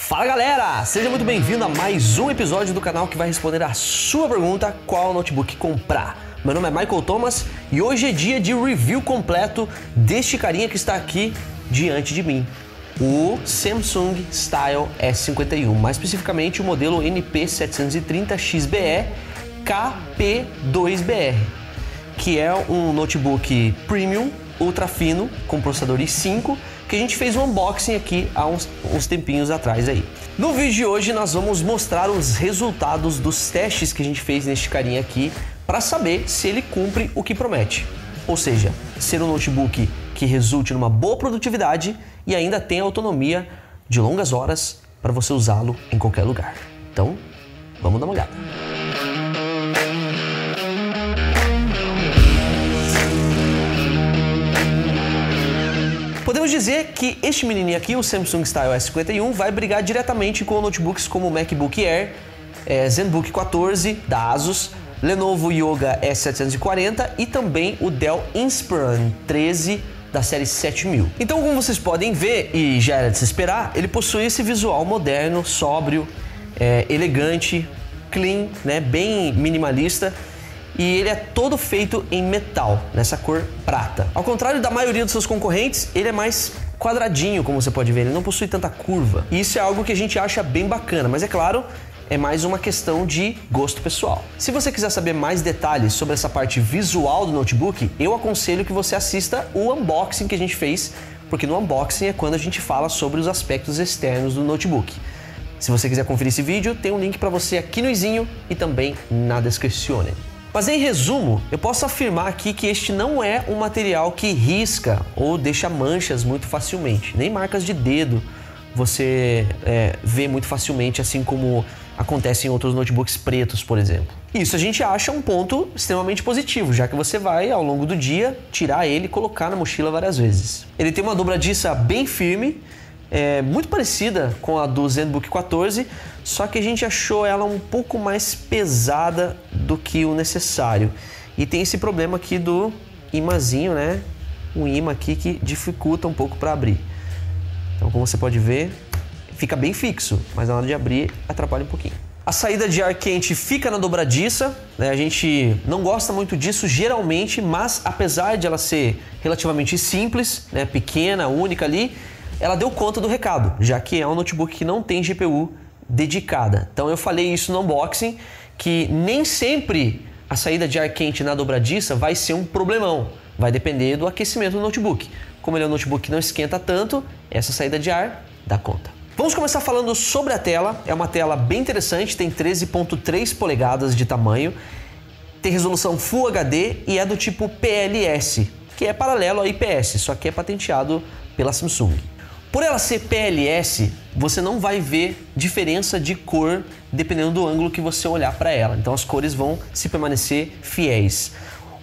Fala galera, seja muito bem-vindo a mais um episódio do canal que vai responder a sua pergunta: qual notebook comprar? Meu nome é Michael Thomas e hoje é dia de review completo deste carinha que está aqui diante de mim, o Samsung Style S51, mais especificamente o modelo NP730XBE KP2BR, que é um notebook premium ultra fino com processador i5, que a gente fez um unboxing aqui há uns tempinhos atrás aí. No vídeo de hoje nós vamos mostrar os resultados dos testes que a gente fez neste carinha aqui para saber se ele cumpre o que promete. Ou seja, ser um notebook que resulte numa boa produtividade e ainda tem autonomia de longas horas para você usá-lo em qualquer lugar. Então, vamos dar uma olhada. Podemos dizer que este menininho aqui, o Samsung Style S51, vai brigar diretamente com notebooks como o MacBook Air, ZenBook 14 da Asus, Lenovo Yoga S740 e também o Dell Inspiron 13 da série 7000. Então, como vocês podem ver, e já era de se esperar, ele possui esse visual moderno, sóbrio, elegante, clean, né, bem minimalista. E ele é todo feito em metal, nessa cor prata. Ao contrário da maioria dos seus concorrentes, ele é mais quadradinho, como você pode ver, ele não possui tanta curva. E isso é algo que a gente acha bem bacana, mas é claro, é mais uma questão de gosto pessoal. Se você quiser saber mais detalhes sobre essa parte visual do notebook, eu aconselho que você assista o unboxing que a gente fez, porque no unboxing é quando a gente fala sobre os aspectos externos do notebook. Se você quiser conferir esse vídeo, tem um link para você aqui no izinho e também na descrição. Mas em resumo, eu posso afirmar aqui que este não é um material que risca ou deixa manchas muito facilmente, nem marcas de dedo você vê muito facilmente, assim como acontece em outros notebooks pretos, por exemplo. Isso a gente acha um ponto extremamente positivo, já que você vai, ao longo do dia, tirar ele e colocar na mochila várias vezes. Ele tem uma dobradiça bem firme, muito parecida com a do ZenBook 14, só que a gente achou ela um pouco mais pesada do que o necessário. E tem esse problema aqui do imazinho, né? Um imã aqui que dificulta um pouco para abrir. Então, como você pode ver, fica bem fixo, mas na hora de abrir atrapalha um pouquinho. A saída de ar quente fica na dobradiça, né? A gente não gosta muito disso geralmente, mas apesar de ela ser relativamente simples, né? Pequena, única ali, ela deu conta do recado, já que é um notebook que não tem GPU dedicada. Então eu falei isso no unboxing, que nem sempre a saída de ar quente na dobradiça vai ser um problemão. Vai depender do aquecimento do notebook. Como ele é um notebook que não esquenta tanto, essa saída de ar dá conta. Vamos começar falando sobre a tela. É uma tela bem interessante, tem 13.3 polegadas de tamanho, tem resolução Full HD e é do tipo PLS, que é paralelo ao IPS, só que é patenteado pela Samsung. Por ela ser PLS, você não vai ver diferença de cor dependendo do ângulo que você olhar para ela. Então as cores vão se permanecer fiéis.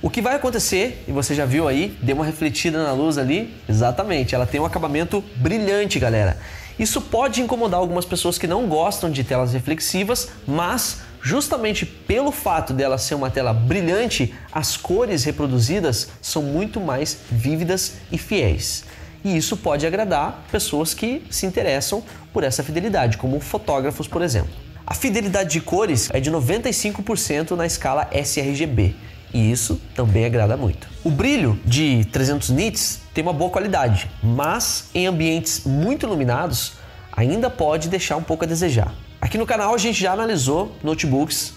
O que vai acontecer, e você já viu aí, deu uma refletida na luz ali, exatamente, ela tem um acabamento brilhante, galera. Isso pode incomodar algumas pessoas que não gostam de telas reflexivas, mas justamente pelo fato dela ser uma tela brilhante, as cores reproduzidas são muito mais vívidas e fiéis. E isso pode agradar pessoas que se interessam por essa fidelidade, como fotógrafos, por exemplo. A fidelidade de cores é de 95% na escala sRGB, e isso também agrada muito. O brilho de 300 nits tem uma boa qualidade, mas em ambientes muito iluminados ainda pode deixar um pouco a desejar. Aqui no canal a gente já analisou notebooks,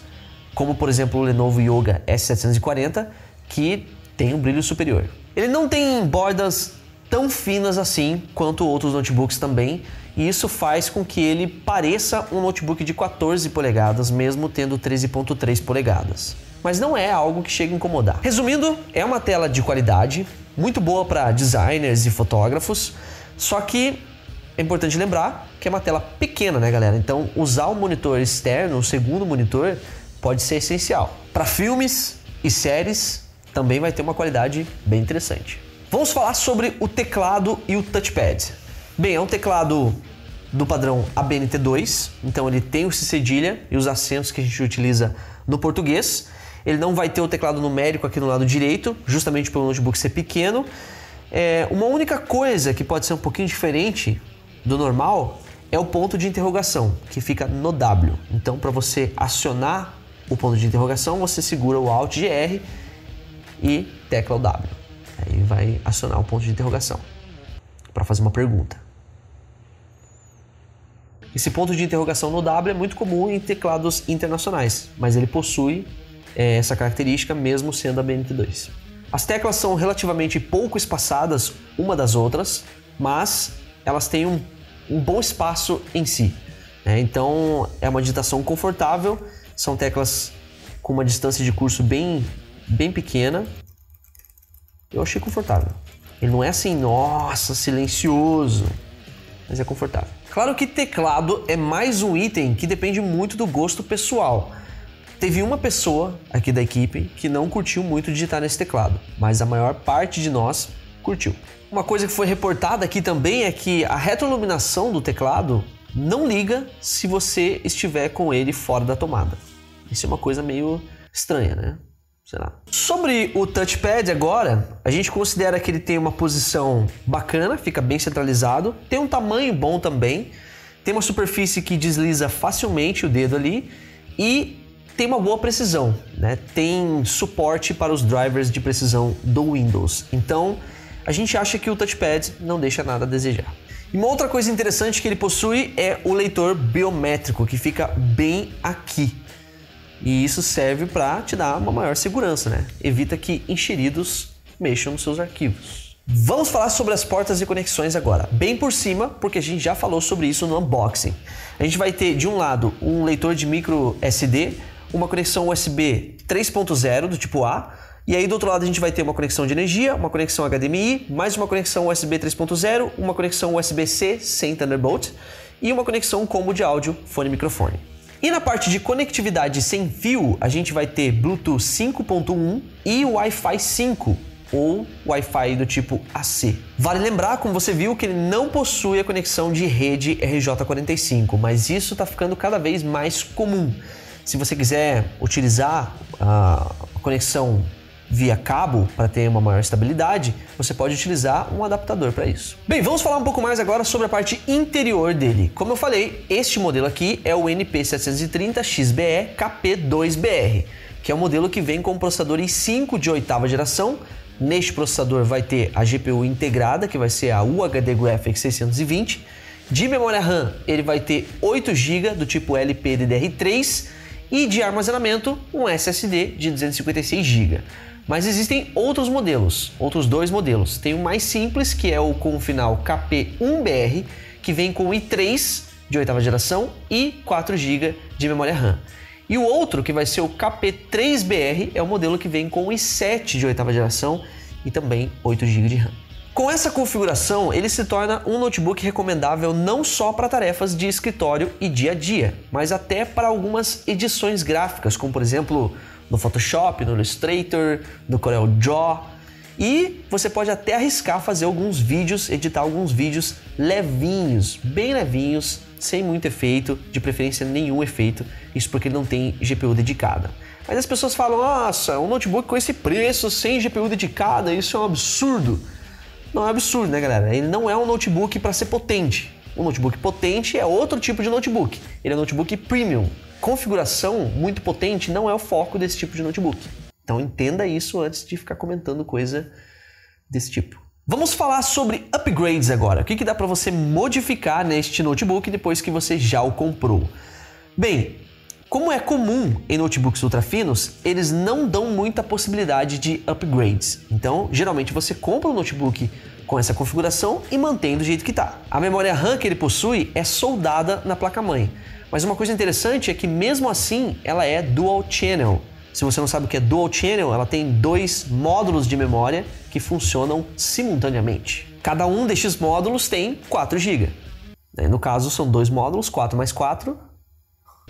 como por exemplo o Lenovo Yoga S740, que tem um brilho superior. Ele não tem bordas tão finas assim quanto outros notebooks também, e isso faz com que ele pareça um notebook de 14 polegadas, mesmo tendo 13.3 polegadas. Mas não é algo que chega a incomodar. Resumindo, é uma tela de qualidade, muito boa para designers e fotógrafos, só que é importante lembrar que é uma tela pequena, né, galera? Então usar um monitor externo, um segundo monitor, pode ser essencial. Para filmes e séries também vai ter uma qualidade bem interessante. Vamos falar sobre o teclado e o touchpad. Bem, é um teclado do padrão ABNT2, então ele tem o C-cedilha e os acentos que a gente utiliza no português. Ele não vai ter o teclado numérico aqui no lado direito, justamente pelo notebook ser pequeno. Uma única coisa que pode ser um pouquinho diferente do normal é o ponto de interrogação, que fica no W. Então, para você acionar o ponto de interrogação, você segura o Alt GR e tecla o W. Aí vai acionar o ponto de interrogação para fazer uma pergunta. Esse ponto de interrogação no W é muito comum em teclados internacionais, mas ele possui essa característica mesmo sendo a BNT2. As teclas são relativamente pouco espaçadas uma das outras, mas elas têm um bom espaço em si. Então é uma digitação confortável, são teclas com uma distância de curso bem pequena. Eu achei confortável. Ele não é assim, nossa, silencioso, mas é confortável. Claro que teclado é mais um item que depende muito do gosto pessoal. Teve uma pessoa aqui da equipe que não curtiu muito digitar nesse teclado, mas a maior parte de nós curtiu. Uma coisa que foi reportada aqui também é que a retroiluminação do teclado não liga se você estiver com ele fora da tomada. Isso é uma coisa meio estranha, né? Sei lá. Sobre o touchpad agora, a gente considera que ele tem uma posição bacana, fica bem centralizado, tem um tamanho bom também, tem uma superfície que desliza facilmente o dedo ali e tem uma boa precisão, né? Tem suporte para os drivers de precisão do Windows. Então, a gente acha que o touchpad não deixa nada a desejar. E uma outra coisa interessante que ele possui é o leitor biométrico, que fica bem aqui. E isso serve para te dar uma maior segurança, né? Evita que enxeridos mexam nos seus arquivos. Vamos falar sobre as portas e conexões agora, bem por cima, porque a gente já falou sobre isso no unboxing. A gente vai ter, de um lado, um leitor de micro SD, uma conexão USB 3.0 do tipo A, e aí do outro lado a gente vai ter uma conexão de energia, uma conexão HDMI, mais uma conexão USB 3.0, uma conexão USB-C sem Thunderbolt e uma conexão combo de áudio, fone e microfone. E na parte de conectividade sem fio, a gente vai ter Bluetooth 5.1 e Wi-Fi 5, ou Wi-Fi do tipo AC. Vale lembrar, como você viu, que ele não possui a conexão de rede RJ45, mas isso está ficando cada vez mais comum. Se você quiser utilizar a conexão via cabo para ter uma maior estabilidade, você pode utilizar um adaptador para isso. Bem, vamos falar um pouco mais agora sobre a parte interior dele. Como eu falei, este modelo aqui é o NP730XBE KP2BR, que é um modelo que vem com um processador i5 de 8ª geração. Neste processador vai ter a GPU integrada, que vai ser a UHD Graphics 620. De memória RAM, ele vai ter 8 GB do tipo LPDDR3 e de armazenamento, um SSD de 256 GB. Mas existem outros modelos, outros dois modelos. Tem o mais simples, que é o com o final KP1BR, que vem com i3 de 8ª geração e 4 GB de memória RAM. E o outro, que vai ser o KP3BR, é o modelo que vem com i7 de 8ª geração e também 8 GB de RAM. Com essa configuração, ele se torna um notebook recomendável não só para tarefas de escritório e dia a dia, mas até para algumas edições gráficas, como por exemplo no Photoshop, no Illustrator, no Corel Draw. E você pode até arriscar fazer alguns vídeos, editar alguns vídeos levinhos, bem levinhos, sem muito efeito, de preferência nenhum efeito, isso porque ele não tem GPU dedicada. Mas as pessoas falam, nossa, um notebook com esse preço, sem GPU dedicada, isso é um absurdo. Não é absurdo, né, galera? Ele não é um notebook para ser potente. Um notebook potente é outro tipo de notebook. Ele é um notebook premium. Configuração muito potente não é o foco desse tipo de notebook. Então entenda isso antes de ficar comentando coisa desse tipo. Vamos falar sobre upgrades agora. O que dá para você modificar neste notebook depois que você já o comprou? Bem, como é comum em notebooks ultrafinos, eles não dão muita possibilidade de upgrades. Então, geralmente você compra um notebook com essa configuração e mantém do jeito que está. A memória RAM que ele possui é soldada na placa-mãe. Mas uma coisa interessante é que mesmo assim ela é Dual Channel. Se você não sabe o que é Dual Channel, ela tem 2 módulos de memória que funcionam simultaneamente. Cada um destes módulos tem 4 GB. No caso são 2 módulos, 4 mais 4.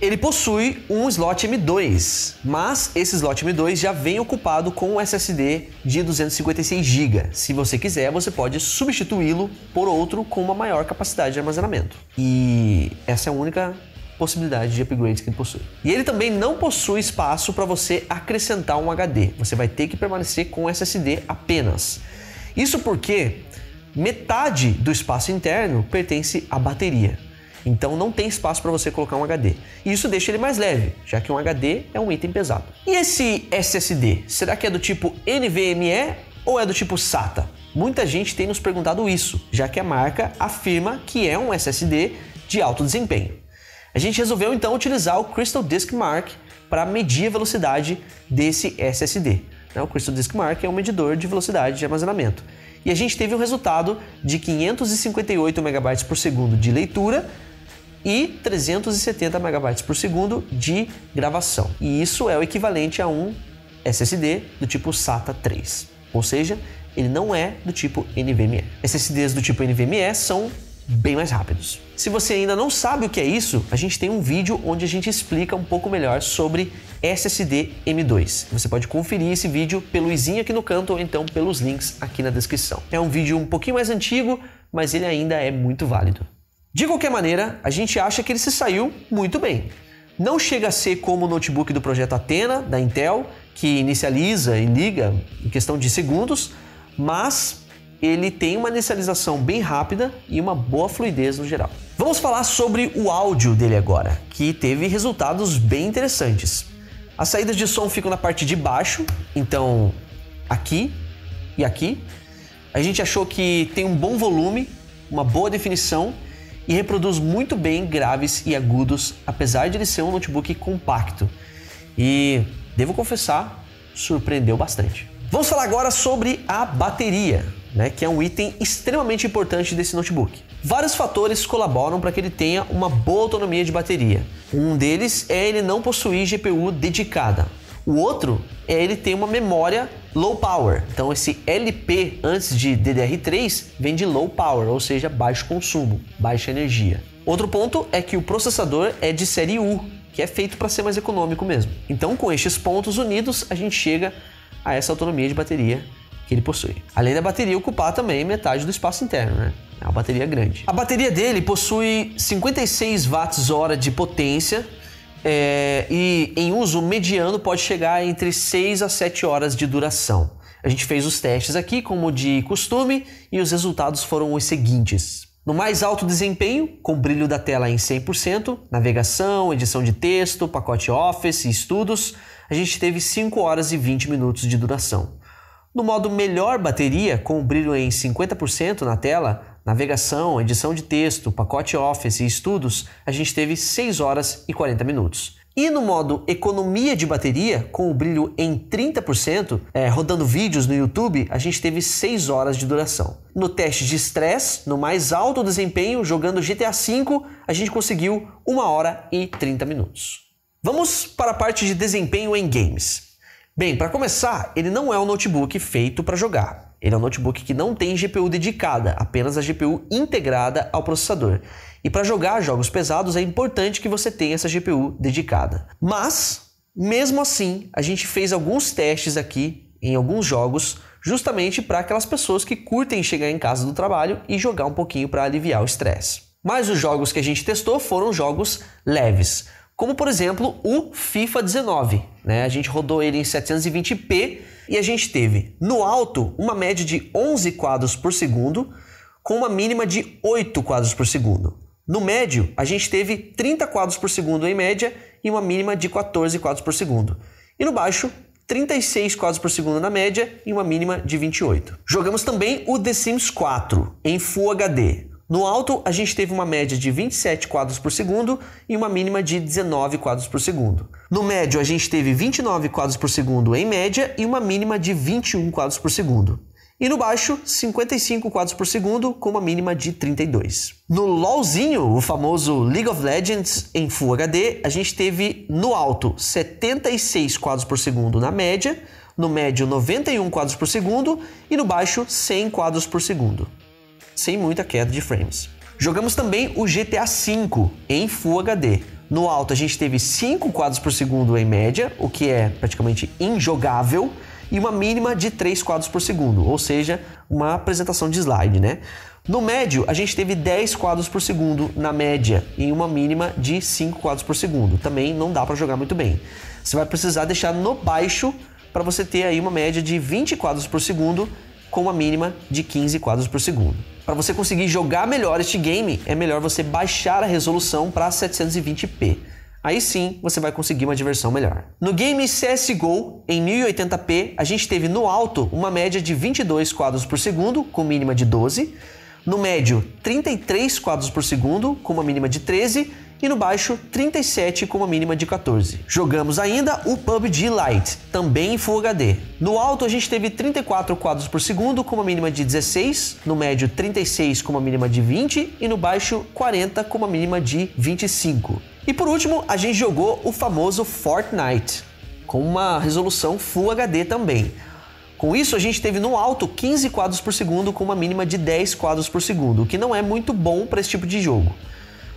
Ele possui um slot M2, mas esse slot M2 já vem ocupado com um SSD de 256 GB. Se você quiser, você pode substituí-lo por outro com uma maior capacidade de armazenamento. E essa é a única possibilidade de upgrades que ele possui. E ele também não possui espaço para você acrescentar um HD. Você vai ter que permanecer com SSD apenas. Isso porque metade do espaço interno pertence à bateria. Então não tem espaço para você colocar um HD. E isso deixa ele mais leve, já que um HD é um item pesado. E esse SSD, será que é do tipo NVMe ou é do tipo SATA? Muita gente tem nos perguntado isso, já que a marca afirma que é um SSD de alto desempenho. A gente resolveu então utilizar o Crystal Disk Mark para medir a velocidade desse SSD. O Crystal Disk Mark é um medidor de velocidade de armazenamento. E a gente teve um resultado de 558 MB por segundo de leitura e 370 MB por segundo de gravação. E isso é o equivalente a um SSD do tipo SATA 3. Ou seja, ele não é do tipo NVMe. SSDs do tipo NVMe são bem mais rápidos. Se você ainda não sabe o que é isso, a gente tem um vídeo onde a gente explica um pouco melhor sobre SSD M2. Você pode conferir esse vídeo pelo izinho aqui no canto ou então pelos links aqui na descrição. É um vídeo um pouquinho mais antigo, mas ele ainda é muito válido. De qualquer maneira, a gente acha que ele se saiu muito bem. Não chega a ser como o notebook do projeto Athena, da Intel, que inicializa e liga em questão de segundos, mas ele tem uma inicialização bem rápida e uma boa fluidez no geral. Vamos falar sobre o áudio dele agora, que teve resultados bem interessantes. As saídas de som ficam na parte de baixo, então aqui e aqui. A gente achou que tem um bom volume, uma boa definição e reproduz muito bem graves e agudos, apesar de ele ser um notebook compacto. E devo confessar, surpreendeu bastante. Vamos falar agora sobre a bateria, que é um item extremamente importante desse notebook. Vários fatores colaboram para que ele tenha uma boa autonomia de bateria. Um deles é ele não possuir GPU dedicada. O outro é ele ter uma memória low power. Então esse LP antes de DDR3 vem de low power, ou seja, baixo consumo, baixa energia. Outro ponto é que o processador é de série U, que é feito para ser mais econômico mesmo. Então com estes pontos unidos a gente chega a essa autonomia de bateria que ele possui. Além da bateria ocupar também metade do espaço interno, É uma bateria grande. A bateria dele possui 56 watts-hora de potência e em uso mediano pode chegar entre 6 a 7 horas de duração. A gente fez os testes aqui como de costume e os resultados foram os seguintes. No mais alto desempenho, com brilho da tela em 100%, navegação, edição de texto, pacote Office e estudos, a gente teve 5 horas e 20 minutos de duração. No modo melhor bateria, com o brilho em 50% na tela, navegação, edição de texto, pacote Office e estudos, a gente teve 6 horas e 40 minutos. E no modo economia de bateria, com o brilho em 30%, rodando vídeos no YouTube, a gente teve 6 horas de duração. No teste de estresse, no mais alto desempenho, jogando GTA V, a gente conseguiu 1 hora e 30 minutos. Vamos para a parte de desempenho em games. Bem, para começar, ele não é um notebook feito para jogar. Ele é um notebook que não tem GPU dedicada, apenas a GPU integrada ao processador. E para jogar jogos pesados é importante que você tenha essa GPU dedicada. Mas, mesmo assim, a gente fez alguns testes aqui em alguns jogos, justamente para aquelas pessoas que curtem chegar em casa do trabalho e jogar um pouquinho para aliviar o estresse. Mas os jogos que a gente testou foram jogos leves, como por exemplo o FIFA 19. A gente rodou ele em 720p e a gente teve no alto uma média de 11 quadros por segundo com uma mínima de 8 quadros por segundo. No médio, a gente teve 30 quadros por segundo em média e uma mínima de 14 quadros por segundo. E no baixo, 36 quadros por segundo na média e uma mínima de 28. Jogamos também o The Sims 4 em Full HD. No alto, a gente teve uma média de 27 quadros por segundo e uma mínima de 19 quadros por segundo. No médio, a gente teve 29 quadros por segundo em média e uma mínima de 21 quadros por segundo. E no baixo, 55 quadros por segundo com uma mínima de 32. No LOLzinho, o famoso League of Legends em Full HD, a gente teve no alto 76 quadros por segundo na média, no médio 91 quadros por segundo e no baixo 100 quadros por segundo. Sem muita queda de frames. Jogamos também o GTA V em Full HD. No alto a gente teve 5 quadros por segundo em média, o que é praticamente injogável, e uma mínima de 3 quadros por segundo, ou seja, uma apresentação de slide, No médio, a gente teve 10 quadros por segundo na média e uma mínima de 5 quadros por segundo. Também não dá para jogar muito bem. Você vai precisar deixar no baixo para você ter aí uma média de 20 quadros por segundo com uma mínima de 15 quadros por segundo. para você conseguir jogar melhor este game, é melhor você baixar a resolução para 720p. Aí sim, você vai conseguir uma diversão melhor. No game CSGO, em 1080p, a gente teve no alto uma média de 22 quadros por segundo, com mínima de 12. No médio, 33 quadros por segundo, com uma mínima de 13. E no baixo, 37 com uma mínima de 14. Jogamos ainda o PUBG Lite, também em Full HD. No alto a gente teve 34 quadros por segundo com uma mínima de 16, no médio 36 com uma mínima de 20 e no baixo 40 com uma mínima de 25. E por último, a gente jogou o famoso Fortnite, com uma resolução Full HD também. Com isso, a gente teve no alto 15 quadros por segundo com uma mínima de 10 quadros por segundo, o que não é muito bom para esse tipo de jogo.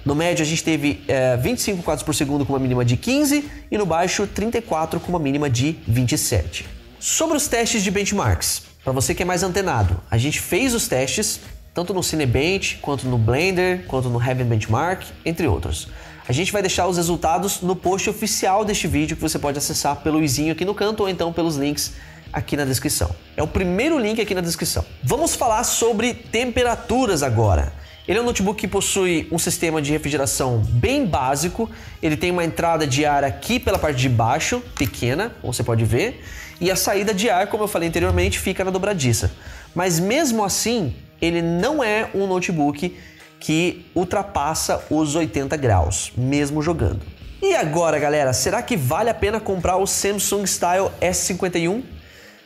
No médio a gente teve 25 quadros por segundo com uma mínima de 15 e no baixo 34 com uma mínima de 27. Sobre os testes de benchmarks, para você que é mais antenado, a gente fez os testes tanto no Cinebench, quanto no Blender, quanto no Heaven Benchmark, entre outros. A gente vai deixar os resultados no post oficial deste vídeo que você pode acessar pelo izinho aqui no canto ou então pelos links aqui na descrição. É o primeiro link aqui na descrição. Vamos falar sobre temperaturas agora. Ele é um notebook que possui um sistema de refrigeração bem básico. Ele tem uma entrada de ar aqui pela parte de baixo, pequena, como você pode ver. E a saída de ar, como eu falei anteriormente, fica na dobradiça. Mas mesmo assim, ele não é um notebook que ultrapassa os 80 graus, mesmo jogando. E agora, galera, será que vale a pena comprar o Samsung Style S51?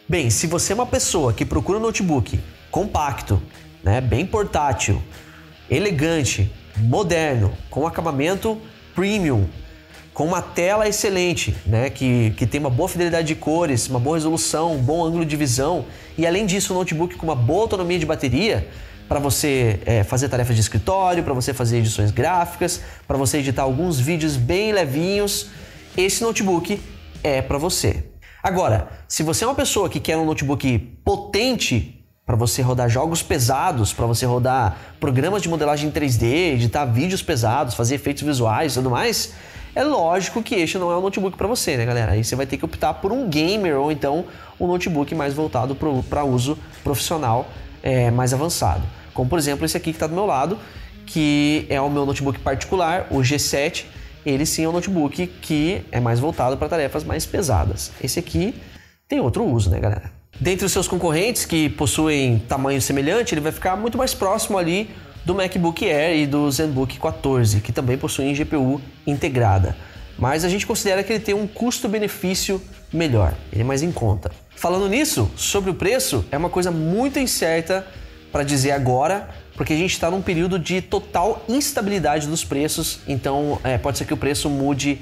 Bem, se você é uma pessoa que procura um notebook compacto, né, bem portátil, elegante, moderno, com acabamento premium, com uma tela excelente, né, que tem uma boa fidelidade de cores, uma boa resolução, um bom ângulo de visão e além disso um notebook com uma boa autonomia de bateria para você fazer tarefas de escritório, para você fazer edições gráficas, para você editar alguns vídeos bem levinhos, esse notebook é para você. Agora, se você é uma pessoa que quer um notebook potente para você rodar jogos pesados, para você rodar programas de modelagem 3D, editar vídeos pesados, fazer efeitos visuais e tudo mais, é lógico que este não é um notebook para você, né, galera? Aí você vai ter que optar por um gamer ou então um notebook mais voltado para uso profissional mais avançado. Como, por exemplo, esse aqui que está do meu lado, que é o meu notebook particular, o G7. Ele sim é um notebook que é mais voltado para tarefas mais pesadas. Esse aqui tem outro uso, né, galera? Dentre os seus concorrentes que possuem tamanho semelhante, ele vai ficar muito mais próximo ali do MacBook Air e do ZenBook 14, que também possuem GPU integrada. Mas a gente considera que ele tem um custo-benefício melhor, ele é mais em conta. Falando nisso, sobre o preço, é uma coisa muito incerta para dizer agora, porque a gente está num período de total instabilidade dos preços, então pode ser que o preço mude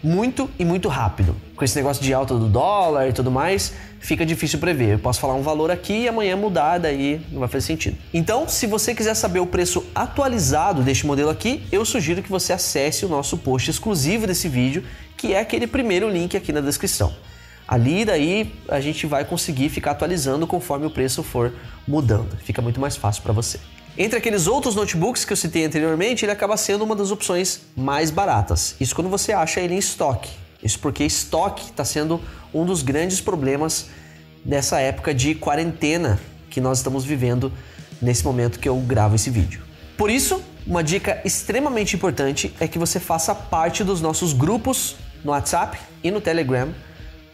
muito e muito rápido. Com esse negócio de alta do dólar e tudo mais, fica difícil prever. Eu posso falar um valor aqui e amanhã mudar, daí não vai fazer sentido. Então, se você quiser saber o preço atualizado deste modelo aqui, eu sugiro que você acesse o nosso post exclusivo desse vídeo, que é aquele primeiro link aqui na descrição. Ali, daí, a gente vai conseguir ficar atualizando conforme o preço for mudando. Fica muito mais fácil para você. Entre aqueles outros notebooks que eu citei anteriormente, ele acaba sendo uma das opções mais baratas. Isso quando você acha ele em estoque. Isso porque estoque está sendo um dos grandes problemas dessa época de quarentena que nós estamos vivendo nesse momento que eu gravo esse vídeo. Por isso, uma dica extremamente importante é que você faça parte dos nossos grupos no WhatsApp e no Telegram,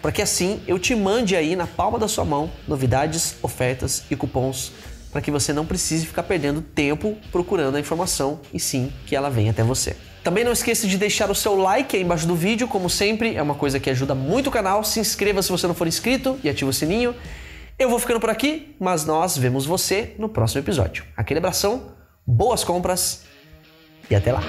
para que assim eu te mande aí na palma da sua mão novidades, ofertas e cupons para que você não precise ficar perdendo tempo procurando a informação e sim que ela venha até você. Também não esqueça de deixar o seu like aí embaixo do vídeo, como sempre, é uma coisa que ajuda muito o canal. Se inscreva se você não for inscrito e ative o sininho. Eu vou ficando por aqui, mas nós vemos você no próximo episódio. Aquele abração, boas compras e até lá!